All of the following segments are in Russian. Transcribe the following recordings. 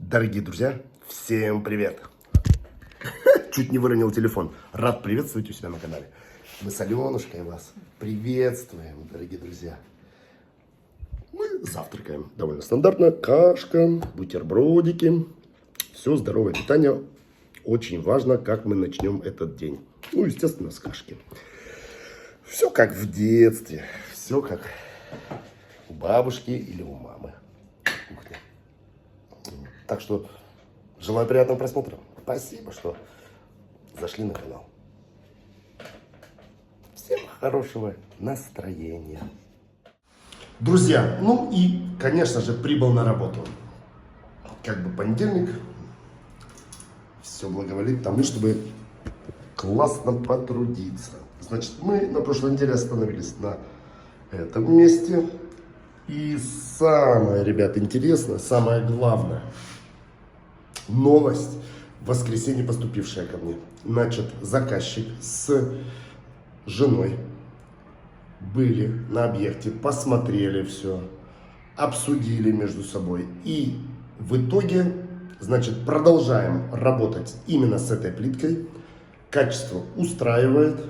Дорогие друзья, всем привет! Чуть не выронил телефон. Рад приветствовать у себя на канале. Мы с Аленушкой вас приветствуем, дорогие друзья. Мы завтракаем. Довольно стандартно. Кашка, бутербродики. Все здоровое питание. Очень важно, как мы начнем этот день. Ну, естественно, с кашки. Все как в детстве. Все как у бабушки или у мамы. Кухня. Так что желаю приятного просмотра. Спасибо, что зашли на канал. Всем хорошего настроения. Друзья, ну и, конечно же, прибыл на работу. Как бы понедельник. Все благоволит тому, чтобы классно потрудиться. Значит, мы на прошлой неделе остановились на этом месте. И самое, ребят, интересное, самое главное. Новость в воскресенье поступившая ко мне. Значит, заказчик с женой были на объекте, посмотрели все, обсудили между собой. И в итоге, значит, продолжаем работать именно с этой плиткой. Качество устраивает,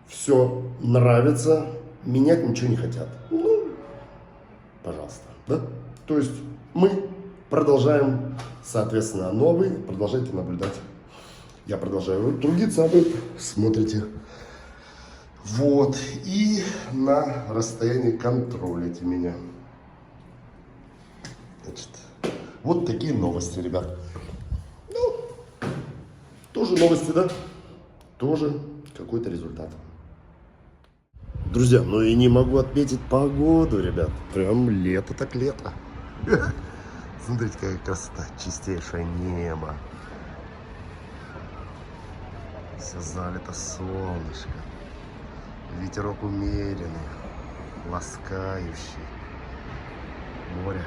все нравится, менять ничего не хотят. Ну, пожалуйста, да? То есть мы продолжаем, соответственно, новый, продолжайте наблюдать. Я продолжаю трудиться, а вы смотрите. Вот, и на расстоянии контролите меня. Значит, вот такие новости, ребят. Ну, тоже новости, да? Тоже какой-то результат. Друзья, ну и не могу отметить погоду, ребят. Прям лето так лето. Смотрите, какая красота, чистейшее небо. Все залито солнышко. Ветерок умеренный, ласкающий. Море.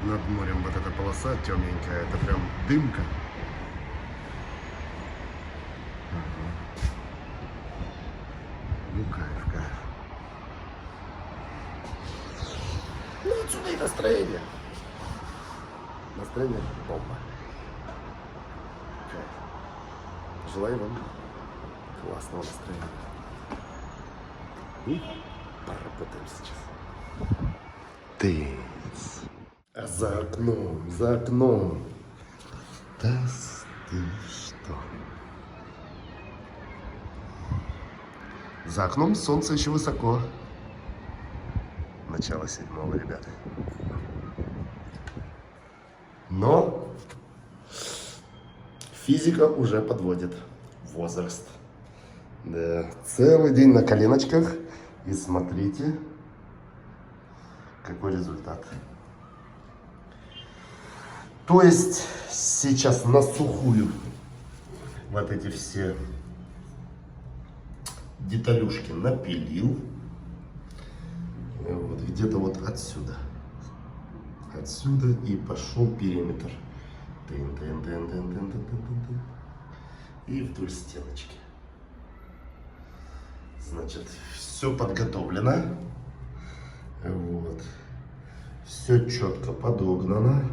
Над морем вот эта полоса темненькая, это прям дымка. Ну, кайф, кайф. Ну, отсюда и настроение. Настроение бомба. Кайф. Желаю вам классного настроения. И поработаем сейчас. Тынц. А за окном. Да ты что? За окном солнце еще высоко. Начало 7-го, ребята. Но физика уже подводит возраст. Да, целый день на коленочках. И смотрите, какой результат. То есть сейчас на сухую вот эти все деталюшки напилил. Вот где-то вот отсюда. Отсюда и пошел периметр. И вдоль стеночки. Значит, все подготовлено. Вот. Все четко подогнано.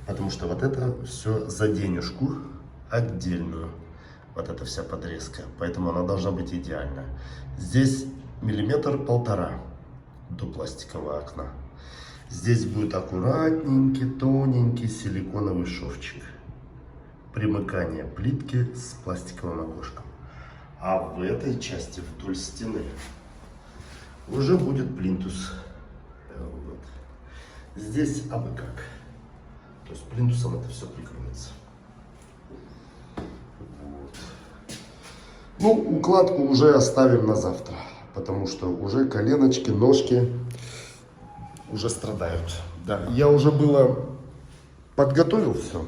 Потому что вот это все за денежку отдельную. Вот эта вся подрезка. Поэтому она должна быть идеальная. Здесь 1,5 мм до пластикового окна. Здесь будет аккуратненький, тоненький силиконовый шовчик. Примыкание плитки с пластиковым окошком. А в этой части вдоль стены уже будет плинтус. Вот. Здесь абы как. То есть плинтусом это все прикроется. Вот. Ну, укладку уже оставим на завтра. Потому что уже коленочки, ножки уже страдают. Да, я уже было подготовил все.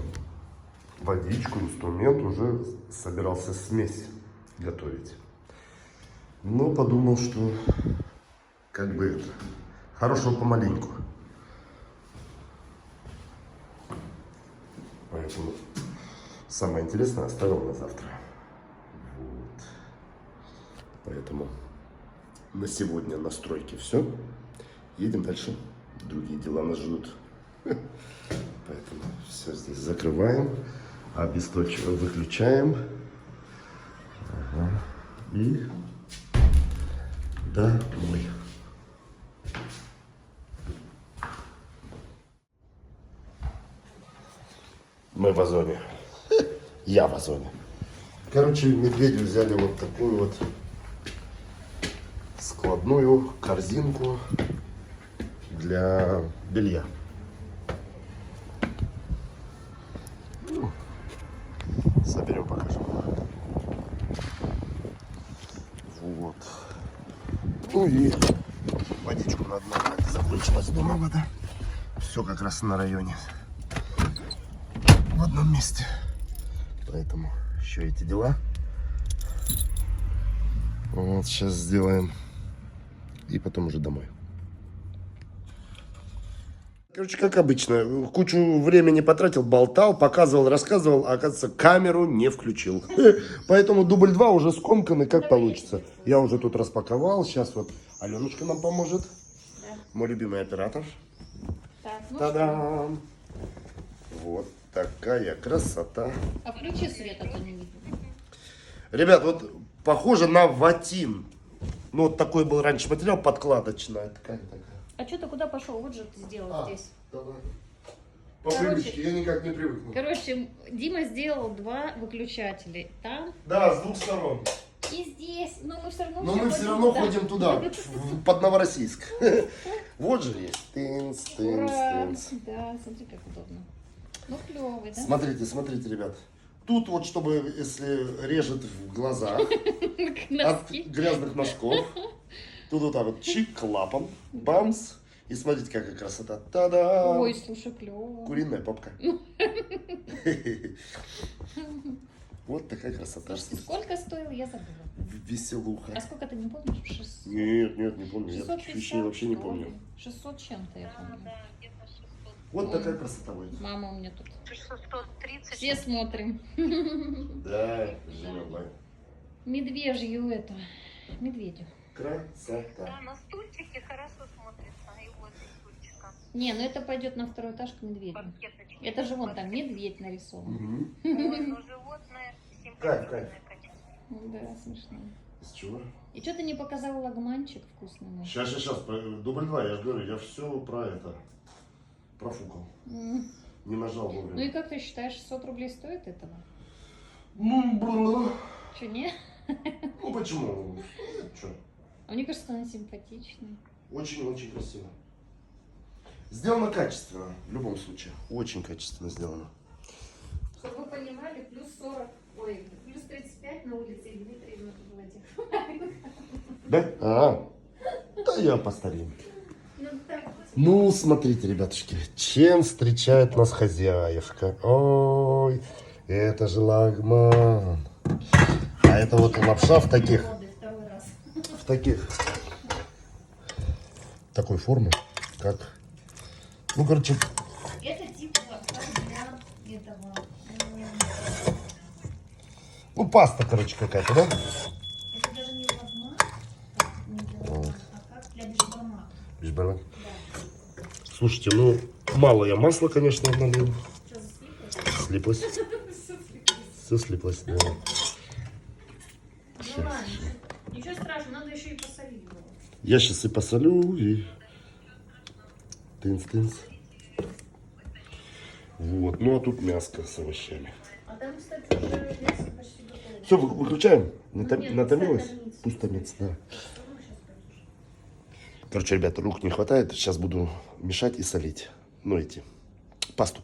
Водичку, инструмент, уже собирался смесь готовить. Но подумал, что как бы это, хорошего помаленьку. Поэтому самое интересное оставил на завтра. Вот. Поэтому на сегодня настройки все. Едем дальше. Другие дела нас ждут. Поэтому все здесь закрываем. Обесточиваем, выключаем. Ага. И домой. Мы в Озоне. Я в Озоне. Короче, медведю взяли вот такую вот складную корзинку для белья. Ну, соберем, покажем. Вот. Ну и водичку надо набрать. Закончилась дома вода. Все как раз на районе. В одном месте. Поэтому еще эти дела. Вот сейчас сделаем. И потом уже домой. Короче, как обычно, кучу времени потратил, болтал, показывал, рассказывал, а оказывается, камеру не включил. Поэтому дубль 2 уже скомканный, как получится. Я уже тут распаковал, сейчас вот Аленушка нам поможет. Мой любимый оператор. Та-дам! Вот такая красота. А включи свет, а то не видно. Ребят, вот похоже на ватин. Ну, вот такой был раньше материал, подкладочная. Такая. А что ты куда пошел? Вот же ты сделал здесь. Да-да. По привычке, я никак не привыкну. Короче, Дима сделал 2 выключателя. Там Да, с двух сторон. и здесь. Но мы все равно, Но мы все равно ходим туда, под Новороссийск. Вот же есть. Тынц, тынц, Ура! тынц. Да, смотри, как удобно. Ну, клевый, да? Смотрите, смотрите, ребят. Тут вот, чтобы, если режет в глаза от Носки. грязных носков, тут вот так вот чик, клапан, бамс. И смотрите, какая красота. Та-дам! Ой, слушай, клево. Куриная попка. Вот такая красота. Слушайте, сколько стоил, я забыла. Веселуха. А сколько ты не помнишь? 600? Нет, не помню. Я 650, вещей вообще не что ли? помню. 600 чем-то, я помню. Вот такая красота будет. Мама у меня тут. 630. Все смотрим. Да, Женя, лайк. Медвежью это. Медведю. Красота. Да, на стульчике хорошо смотрится. И вот стульчика. Не, ну это пойдет на второй этаж к медведю. Банкеточки. Это же вон там медведь нарисован. Мгм. Ой, ну животное Кайф. симпатичное, конечно. Да, смешно. С чего? И что ты не показал лагманчик вкусный наш? Сейчас. Дубль 2, я же говорю, я все про это. Профукал. Не нажал Ну и вовремя. как ты считаешь, 600 рублей стоит этого? Ну, Че, не? ну почему? Че? А мне кажется, она симпатичная. Очень-очень красиво. Сделано качественно, в любом случае. Очень качественно сделано. Чтобы вы понимали, плюс 40, ой, плюс 35 на улице, и Дмитрий в Владимир. Да? Да я постаренький. Ну так вот. Ну, смотрите, ребятушки, чем встречает нас хозяюшка. Ой, это же лагман. А это вот лапша в таких, Второй раз. такой формы, как, ну, короче, Это типа для этого. ну, паста, короче, какая-то, да? Это даже не лагман, а как для бешбармака. Бешбармак. Слушайте, ну, мало я масла, конечно, налил. Что, заслиплось? Слиплось. Все слиплось. Все слиплось, да. Ну ладно, ничего страшного, надо еще и посолить его. Я сейчас и посолю, и... Тынц-тынц. Вот, ну, а тут мяско с овощами. А там, кстати, уже мясо почти готово. Все, выключаем? Нет, Натомилось? пускай томится. Пусть томится, да. Ну, сейчас пойдешь. Короче, ребята, рук не хватает. Сейчас буду мешать и солить. Ну, пасту.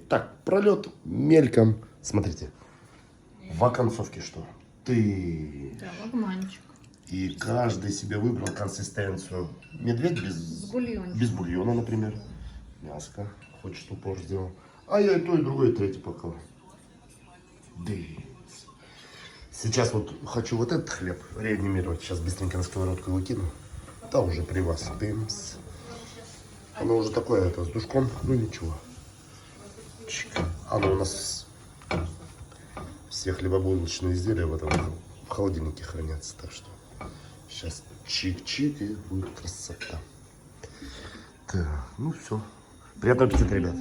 Так, пролет мельком. Смотрите. В оконцовке что? Ты. Да, лагманчик. И каждый себе выбрал консистенцию. Медведь С бульончиком. без бульона, например. Мяско. Хочет упор сделал. А я и то, и другое, и третье поклал. Дыц. Сейчас вот хочу вот этот хлеб реанимировать. Сейчас быстренько на сковородку его кину. Да, уже при вас. Дымс. Оно уже такое, это, с душком. Ну, ничего. Чик. Оно у нас все хлебобулочные изделия в холодильнике хранятся. Так что Сейчас чик-чик и будет красота. Так, ну все. Приятного аппетита, ребят.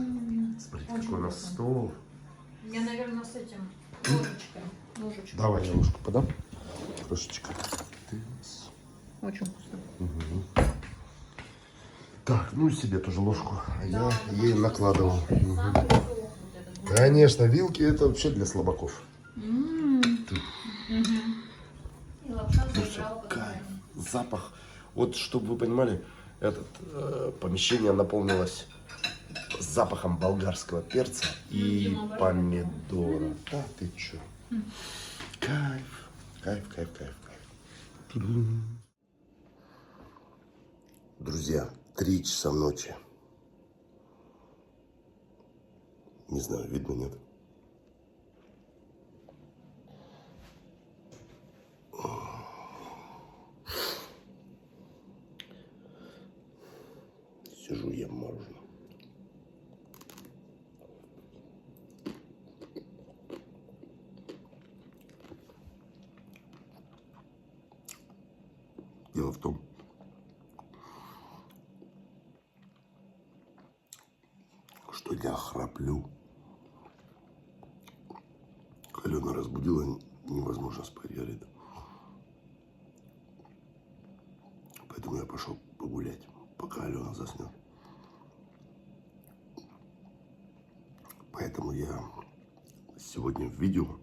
Смотрите, Очень какой у нас вкусно. стол. Я, наверное, с этим ложечкой. Ложечкой. Давай я ложку подам. Крошечка. Очень вкусно. Так, ну и себе тоже ложку. А Да, я ей накладывал. Самый сок вот этот будет. Конечно, вилки это вообще для слабаков. И лапша Ну все, заиграла кайф, по-другому. запах. Вот, чтобы вы понимали, помещение наполнилось запахом болгарского перца и Дима, помидора. Да, ты чё? Кайф, кайф, кайф, кайф, кайф. Друзья, 3 часа ночи. Не знаю, видно, нет? Сижу, ем мороженое. Дело в том, что я храплю. Алена разбудила, невозможно спать, говорит. Поэтому я пошел погулять, пока Алена заснет. Поэтому я сегодня в видео,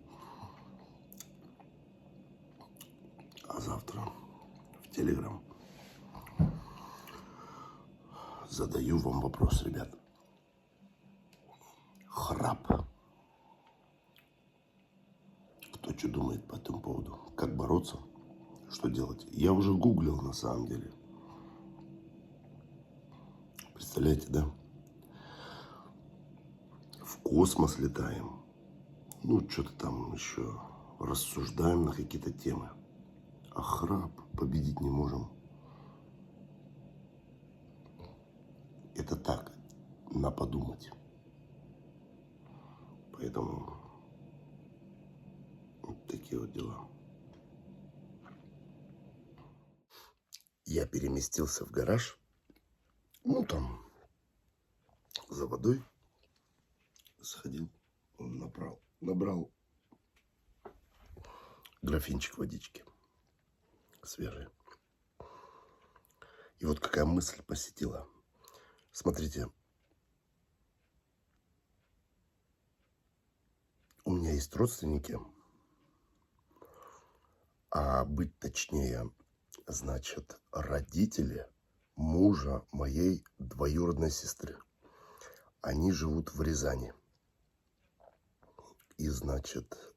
а завтра в Телеграм задаю вам вопрос, ребят. Храп. Кто что думает по этому поводу? Как бороться? Что делать? Я уже гуглил на самом деле. Представляете, да? В космос летаем. Ну, что-то там еще рассуждаем на какие-то темы. А храп победить не можем. Это так, на подумать. Поэтому вот такие вот дела. Я переместился в гараж. Ну, там, за водой сходил, набрал графинчик водички свежей. И вот какая мысль посетила. Смотрите, у меня есть родственники, а быть точнее, значит, родители мужа моей двоюродной сестры. Они живут в Рязани. И, значит,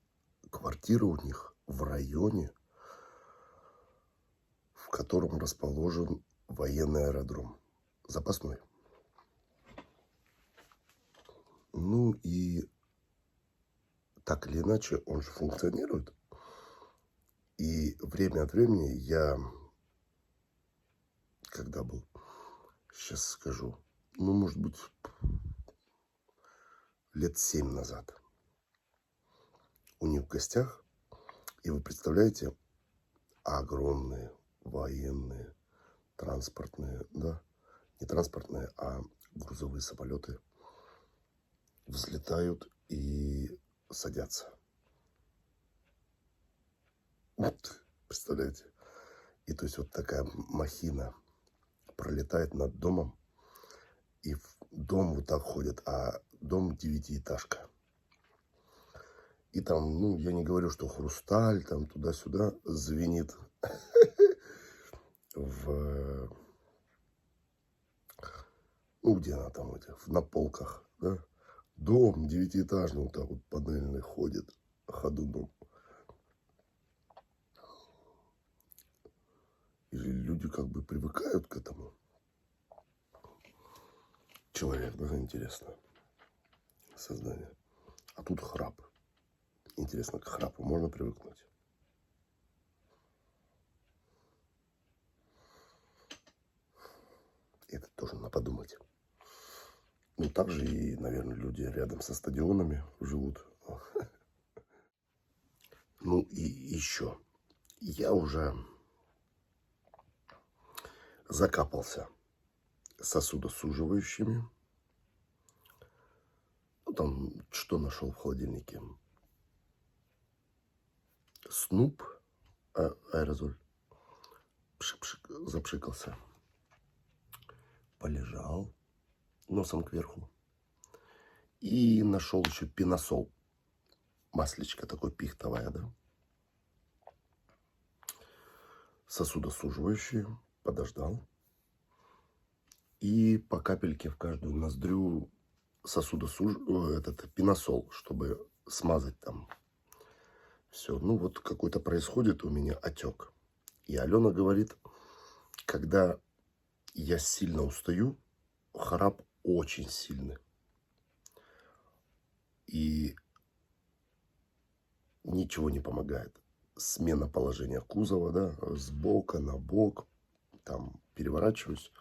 квартира у них в районе, в котором расположен военный аэродром. Запасной. Ну и так или иначе он же функционирует. И время от времени я, когда был, сейчас скажу, ну, может быть, лет 7 назад, у них в гостях, и вы представляете, огромные военные, транспортные, да, не транспортные, а грузовые самолеты взлетают и садятся. Вот, представляете? И то есть вот такая махина пролетает над домом, и в дом вот так ходит, а дом 9-этажка. И там, ну, я не говорю, что хрусталь, там туда-сюда звенит ну, где она там, на полках, да? Дом 9-этажный, вот так вот панельный ходит, ходуном. И люди как бы привыкают к этому. Человек, да, интересно. Создание. А тут храп. Интересно, к храпу можно привыкнуть? Это тоже надо подумать. Ну, также и, наверное, люди рядом со стадионами живут. Ну, и еще. Я уже закапался сосудосуживающими. Ну, там, что нашел в холодильнике? Снуп, аэрозоль. Пшик-пшик, запшикался. Полежал носом кверху. И нашел еще пиносол. Маслечко такое пихтовое, да? Сосудосуживающие. Подождал. И по капельке в каждую ноздрю этот пиносол, чтобы смазать там все. Ну, вот какой-то происходит у меня отек. И Алена говорит, когда я сильно устаю, храп очень сильный. И ничего не помогает. Смена положения кузова, да, с бока на бок, там переворачиваюсь.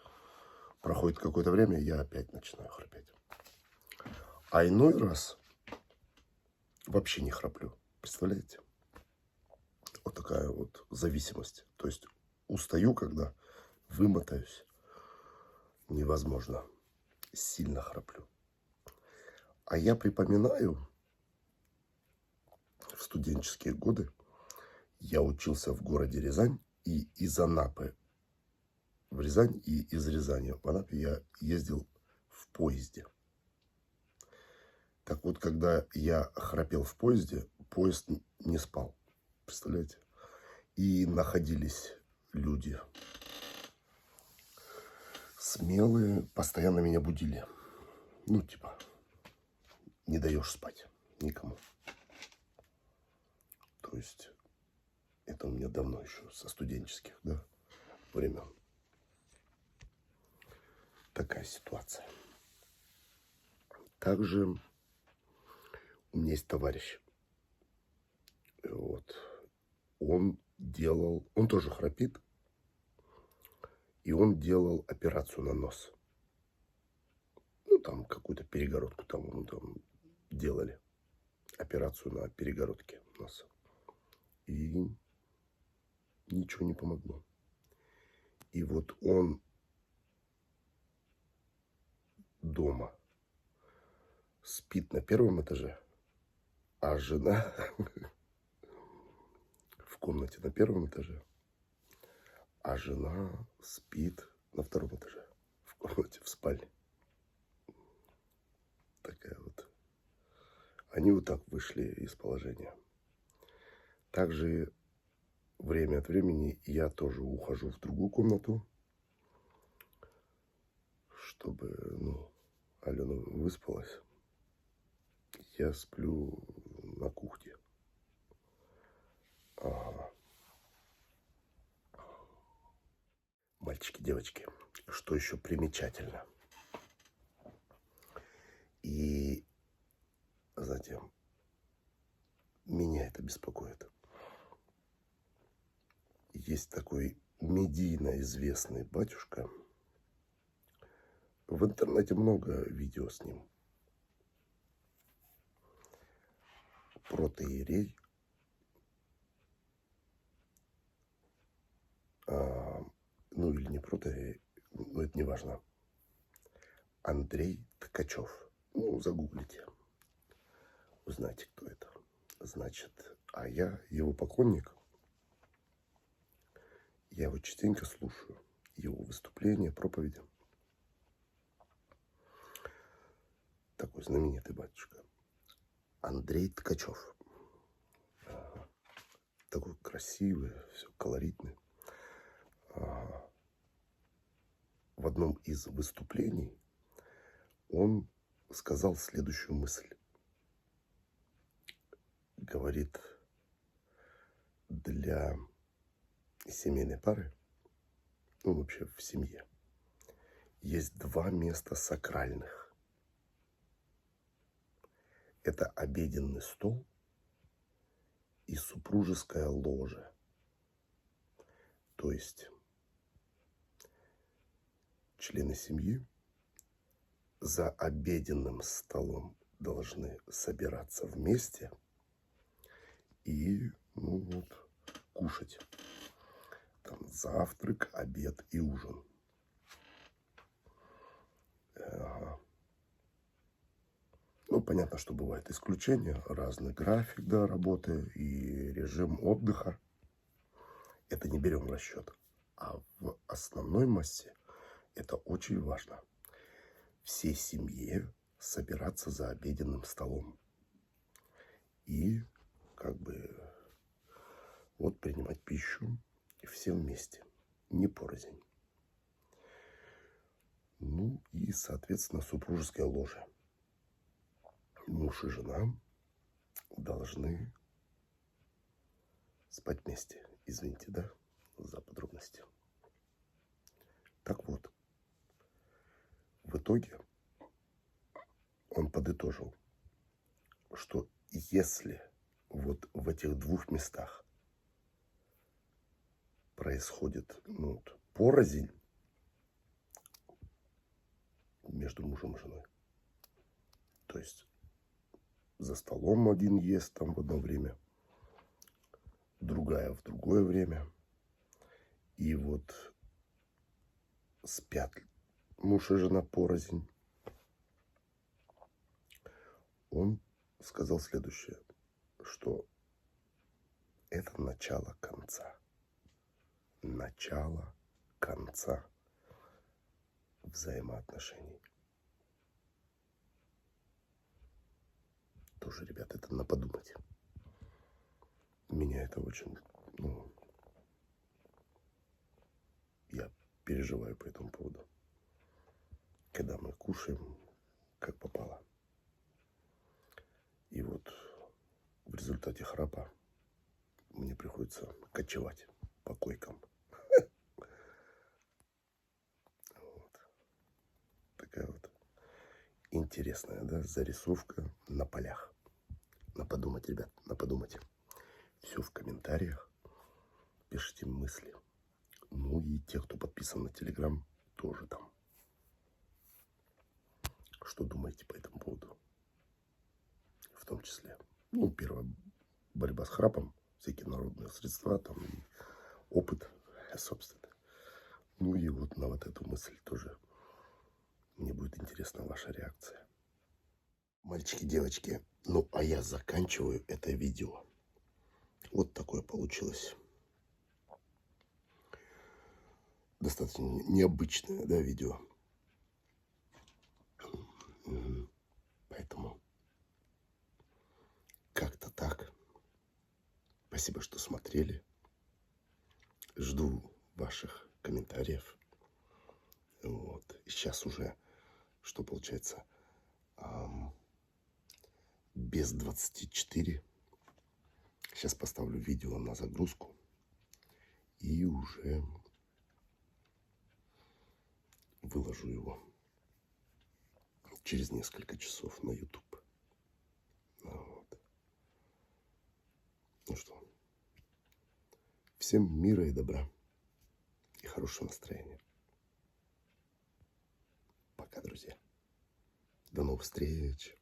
Проходит какое-то время, я опять начинаю храпеть. А иной раз вообще не храплю. Представляете? Вот такая вот зависимость. То есть устаю, когда вымотаюсь. Невозможно. Сильно храплю. А я припоминаю, в студенческие годы я учился в городе Рязань, и из Анапы в Рязань, и из Рязани в Анапе я ездил в поезде. Так вот, когда я храпел в поезде, поезд не спал. Представляете? И находились люди смелые, постоянно меня будили. Ну, типа, не даешь спать никому. То есть, это у меня давно еще, со студенческих, да, времен. Такая ситуация. Также у меня есть товарищ. Вот. Он тоже храпит. И он делал операцию на нос. Ну, там какую-то перегородку там делали. Операцию на перегородке носа. И ничего не помогло. И вот он дома спит на первом этаже, а жена в комнате на первом этаже, а жена спит на втором этаже, в комнате, в спальне. Такая вот. Они вот так вышли из положения. Также время от времени я тоже ухожу в другую комнату, чтобы, Алена выспалась. Я сплю на кухне. Мальчики, девочки, что еще примечательно? И, знаете, меня это беспокоит. Есть такой медийно известный батюшка. В интернете много видео с ним. Протоиерей. Или не протоиерей, это не важно. Андрей Ткачев. Загуглите. Узнаете, кто это. Значит, а я его поклонник. Я его частенько слушаю. Его выступления, проповеди. Такой знаменитый батюшка. Андрей Ткачев. Такой красивый, все колоритный. В одном из выступлений он сказал следующую мысль. Говорит, для семейной пары, вообще в семье, есть два места сакральных. Это обеденный стол и супружеское ложе. То есть члены семьи за обеденным столом должны собираться вместе и, кушать. Там завтрак, обед и ужин. Ага. Ну, понятно, что бывают исключения, разный график, да, работы и режим отдыха. Это не берем в расчет. А в основной массе это очень важно. Всей семье собираться за обеденным столом. И как бы вот принимать пищу все вместе, не порознь. Ну и, соответственно, супружеское ложе. Муж и жена должны спать вместе. Извините, да, за подробности. Так вот, в итоге он подытожил, что если вот в этих двух местах происходит порознь между мужем и женой, то есть за столом один ест там в одно время, другая в другое время, и вот спят муж и жена порознь, он сказал следующее, что это начало конца. Начало конца взаимоотношений. Тоже, ребят, это на подумать. Меня это очень, я переживаю по этому поводу. Когда мы кушаем, как попало. И вот в результате храпа мне приходится кочевать по койкам. Вот. Такая вот интересная, да, зарисовка на полях. На подумать, ребят, на подумать. Все в комментариях. Пишите мысли. Ну и те, кто подписан на Телеграм, тоже там. Что думаете по этому поводу? В том числе. Первое, борьба с храпом, всякие народные средства, там, и опыт, собственно. Ну и вот на вот эту мысль тоже мне будет интересна ваша реакция. Мальчики, девочки, а я заканчиваю это видео. Вот такое получилось. Достаточно необычное, да, видео. Поэтому как-то так. Спасибо, что смотрели. Жду ваших комментариев. Вот. Сейчас уже, что получается, без 24. Сейчас поставлю видео на загрузку. И уже выложу его через несколько часов на YouTube. Вот. Ну что, всем мира и добра и хорошего настроения. Пока, друзья. До новых встреч.